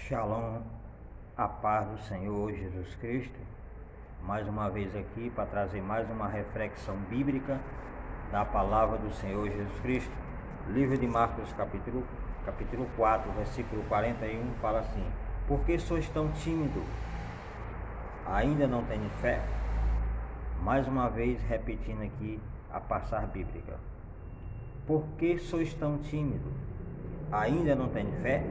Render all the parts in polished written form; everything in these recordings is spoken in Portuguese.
Shalom, a paz do Senhor Jesus Cristo, mais uma vez aqui para trazer mais uma reflexão bíblica da palavra do Senhor Jesus Cristo. Livro de Marcos, capítulo 4, versículo 41, fala assim: por que sois tão tímido? Ainda não tem fé? Mais uma vez repetindo aqui a passagem bíblica. Por que sois tão tímido? Ainda não tem fé?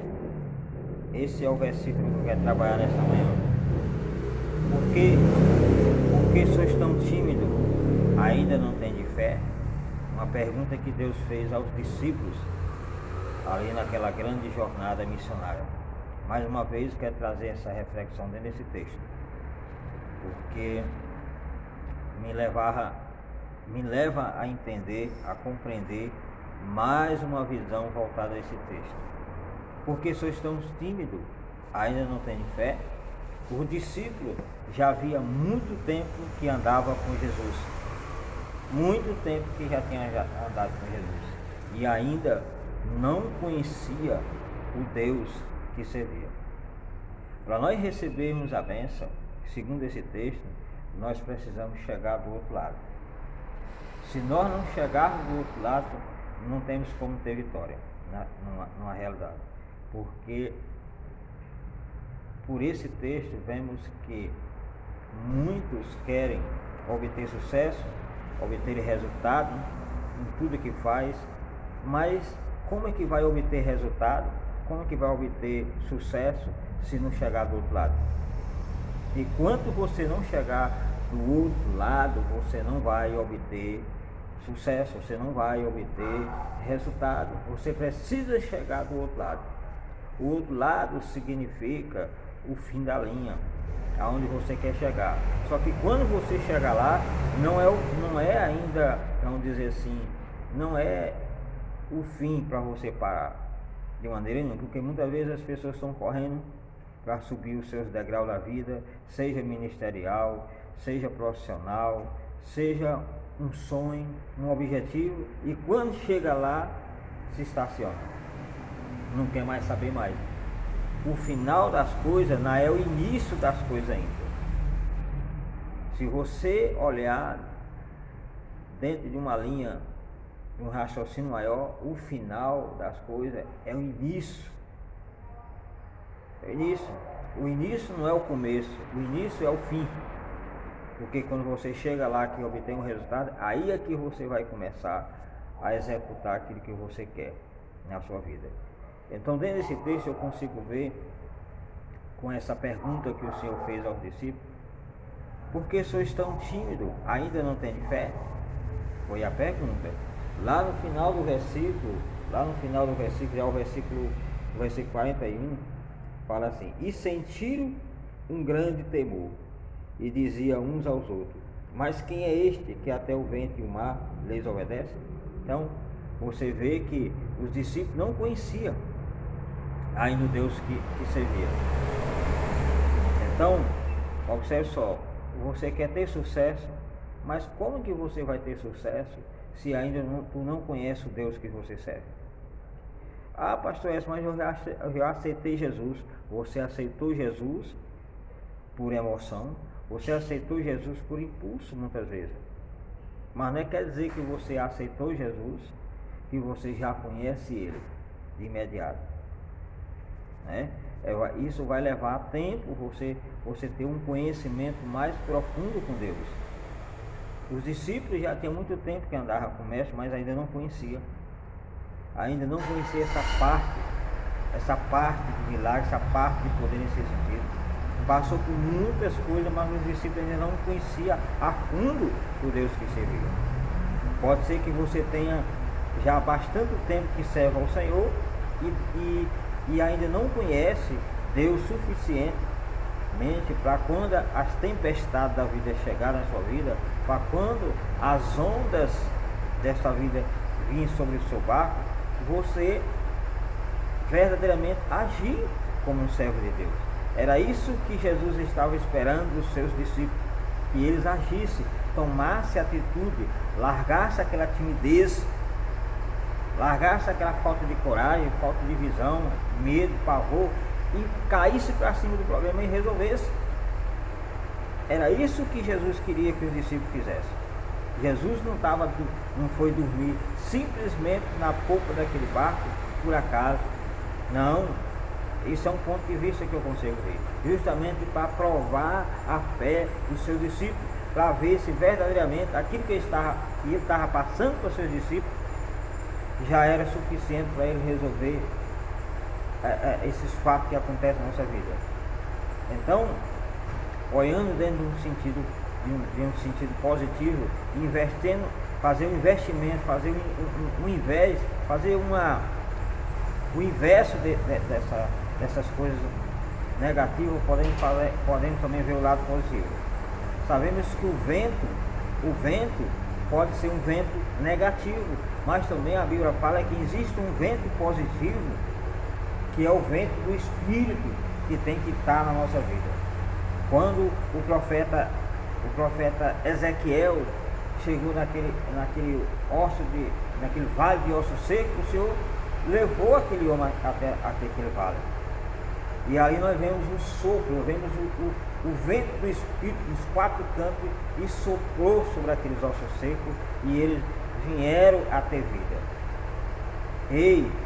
Esse é o versículo que eu quero trabalhar nessa manhã. Por que sois tão tímidos? Ainda não tem fé? Uma pergunta que Deus fez aos discípulos ali naquela grande jornada missionária. Mais uma vez quero trazer essa reflexão dentro desse texto, porque me leva a entender, a compreender mais uma visão voltada a esse texto. Porque sois tão tímidos, ainda não tem fé? Os discípulos já havia muito tempo que andava com Jesus, muito tempo que já tinha andado com Jesus, e ainda não conhecia o Deus que servia. Para nós recebermos a bênção, segundo esse texto, nós precisamos chegar do outro lado. Se nós não chegarmos do outro lado, não temos como ter vitória numa realidade. Porque por esse texto vemos que muitos querem obter sucesso, obter resultado em tudo que faz, mas como é que vai obter resultado? Como é que vai obter sucesso se não chegar do outro lado? Enquanto você não chegar do outro lado, você não vai obter sucesso, você não vai obter resultado. Você precisa chegar do outro lado. O outro lado significa o fim da linha, aonde você quer chegar. Só que quando você chegar lá, não é ainda, vamos dizer assim, não é o fim para você parar de maneira nenhuma, porque muitas vezes as pessoas estão correndo para subir os seus degraus da vida, seja ministerial, seja profissional, seja um sonho, um objetivo, e quando chega lá, se estaciona. Não quer mais saber mais. O final das coisas não é o início das coisas ainda. Se você olhar dentro de uma linha, de um raciocínio maior, o final das coisas é o início. É o início. O início não é o começo, o início é o fim. Porque quando você chega lá que obtém um resultado, aí é que você vai começar a executar aquilo que você quer na sua vida. Então, dentro desse texto eu consigo ver, com essa pergunta que o Senhor fez aos discípulos: por que sois tão tímidos? Ainda não tem fé? Foi a pergunta. Lá no final do versículo, já o versículo 41, fala assim: e sentiram um grande temor, e diziam uns aos outros: mas quem é este que até o vento e o mar lhes obedece? Então, você vê que os discípulos não conheciam ainda o Deus que servia. Então, observe só, você quer ter sucesso, mas como que você vai ter sucesso se ainda tu não conhece o Deus que você serve? Ah, pastor, mas eu já aceitei Jesus. Você aceitou Jesus por emoção, você aceitou Jesus por impulso muitas vezes, mas não quer dizer que você aceitou Jesus que você já conhece Ele de imediato. Isso vai levar tempo você ter um conhecimento mais profundo com Deus. Os discípulos já tinham muito tempo que andavam com o mestre, mas ainda não conheciam essa parte de milagre, essa parte de poder nesse sentido. Passou por muitas coisas, mas os discípulos ainda não conheciam a fundo o Deus que servia. Pode ser que você tenha já há bastante tempo que serve ao Senhor e ainda não conhece Deus suficientemente para quando as tempestades da vida chegarem na sua vida, para quando as ondas desta vida virem sobre o seu barco, você verdadeiramente agir como um servo de Deus. Era isso que Jesus estava esperando dos seus discípulos, que eles agissem, tomassem atitude, largassem aquela timidez, largasse aquela falta de coragem, falta de visão, medo, pavor, e caísse para cima do problema e resolvesse. Era isso que Jesus queria que os discípulos fizessem. Jesus não foi dormir simplesmente na polpa daquele barco por acaso. Não. Isso é um ponto de vista que eu consigo ver. Justamente para provar a fé dos seus discípulos, para ver se verdadeiramente aquilo que ele estava passando para os seus discípulos já era suficiente para ele resolver esses fatos que acontecem na nossa vida. Então, olhando dentro de um sentido positivo, fazer um investimento, fazer um invés, fazer o inverso dessas coisas negativas, podemos também ver o lado positivo. Sabemos que o vento pode ser um vento negativo, mas também a Bíblia fala que existe um vento positivo, que é o vento do Espírito, que tem que estar na nossa vida. Quando o profeta Ezequiel chegou naquele vale de ossos secos, o Senhor levou aquele homem até aquele vale. E aí nós vemos o sopro, vemos o vento do Espírito dos quatro cantos e soprou sobre aqueles ossos secos e eles vieram a ter vida.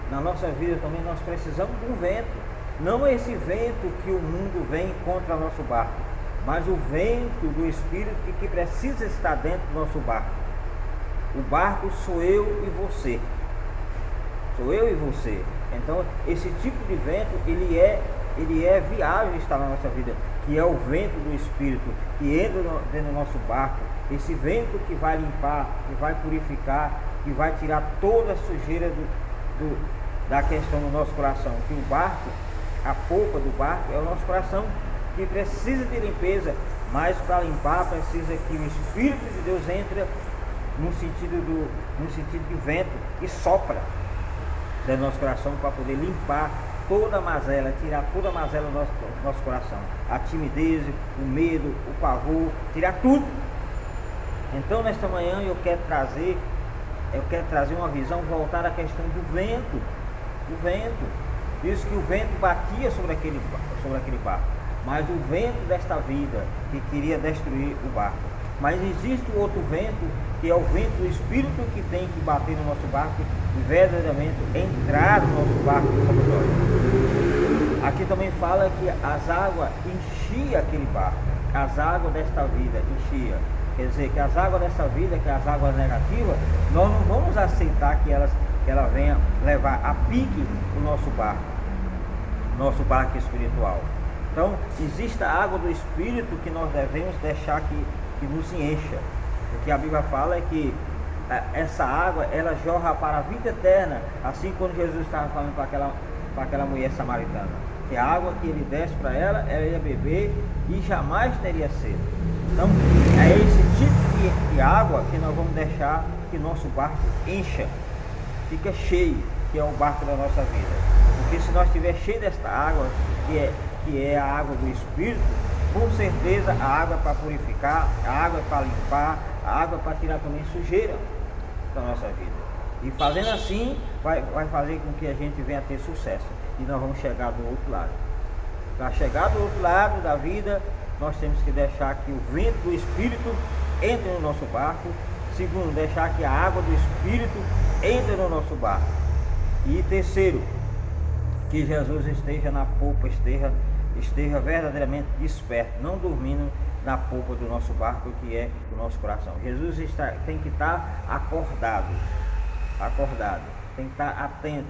Na nossa vida também nós precisamos de um vento. Não esse vento que o mundo vem contra o nosso barco, mas o vento do Espírito que precisa estar dentro do nosso barco. O barco sou eu e você. Sou eu e você. Então, esse tipo de vento, ele é viável estar na nossa vida, que é o vento do Espírito, que entra dentro do nosso barco. Esse vento que vai limpar, que vai purificar, que vai tirar toda a sujeira da questão do nosso coração. Que o barco, a polpa do barco, é o nosso coração, que precisa de limpeza, mas para limpar precisa que o Espírito de Deus entre no sentido de vento e sopra do nosso coração para poder limpar toda a mazela, tirar toda a mazela do nosso coração, a timidez, o medo, o pavor, tirar tudo. Então nesta manhã eu quero trazer uma visão voltada à questão do vento. O vento, diz que o vento batia sobre aquele barco, mas o vento desta vida que queria destruir o barco. Mas existe o outro vento, que é o vento do Espírito, que tem que bater no nosso barco e verdadeiramente entrar no nosso barco sabedoria. Aqui também fala que as águas enchiam aquele barco, as águas desta vida enchiam. Quer dizer, que as águas desta vida, que as águas negativas, nós não vamos aceitar que ela venha levar a pique o nosso barco espiritual. Então, existe a água do Espírito que nós devemos deixar que nos encha. O que a Bíblia fala é que essa água, ela jorra para a vida eterna, assim como Jesus estava falando para aquela mulher samaritana, que a água que ele desse para ela ia beber e jamais teria sede. Então, é esse tipo de água que nós vamos deixar que nosso barco encha, fica cheio, que é o barco da nossa vida. Porque se nós estiver cheio desta água, que é a água do Espírito, com certeza a água é para purificar, a água é para limpar, a água é para tirar também sujeira da nossa vida. E fazendo assim, vai fazer com que a gente venha a ter sucesso. E nós vamos chegar do outro lado. Para chegar do outro lado da vida, nós temos que deixar que o vento do Espírito entre no nosso barco. Segundo, deixar que a água do Espírito entre no nosso barco. E terceiro, que Jesus esteja na polpa, esteja verdadeiramente desperto, não dormindo na polpa do nosso barco, que é o nosso coração. Jesus tem que estar acordado, tem que estar atento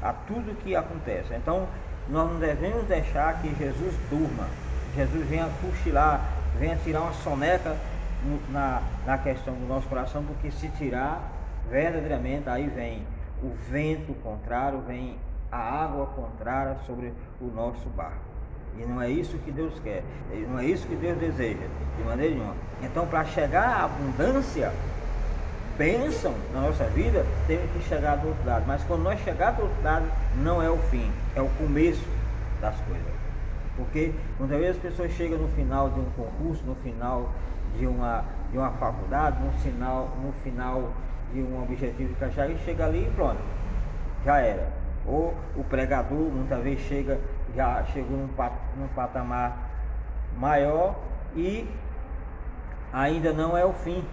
a tudo que acontece. Então, nós não devemos deixar que Jesus durma, Jesus venha cochilar, venha tirar uma soneca na questão do nosso coração, porque se tirar, verdadeiramente, aí vem o vento contrário, vem a água contrária sobre o nosso barco. E não é isso que Deus quer, não é isso que Deus deseja, de maneira nenhuma. Então, para chegar à abundância, bênção na nossa vida, temos que chegar do outro lado. Mas quando nós chegar do outro lado, não é o fim, é o começo das coisas. Porque muitas vezes as pessoas chegam no final de um concurso, no final de uma faculdade, no final de um objetivo de cachar, e chega ali e pronto, já era. Ou o pregador muitas vezes chega já chegou num patamar maior e ainda não é o fim.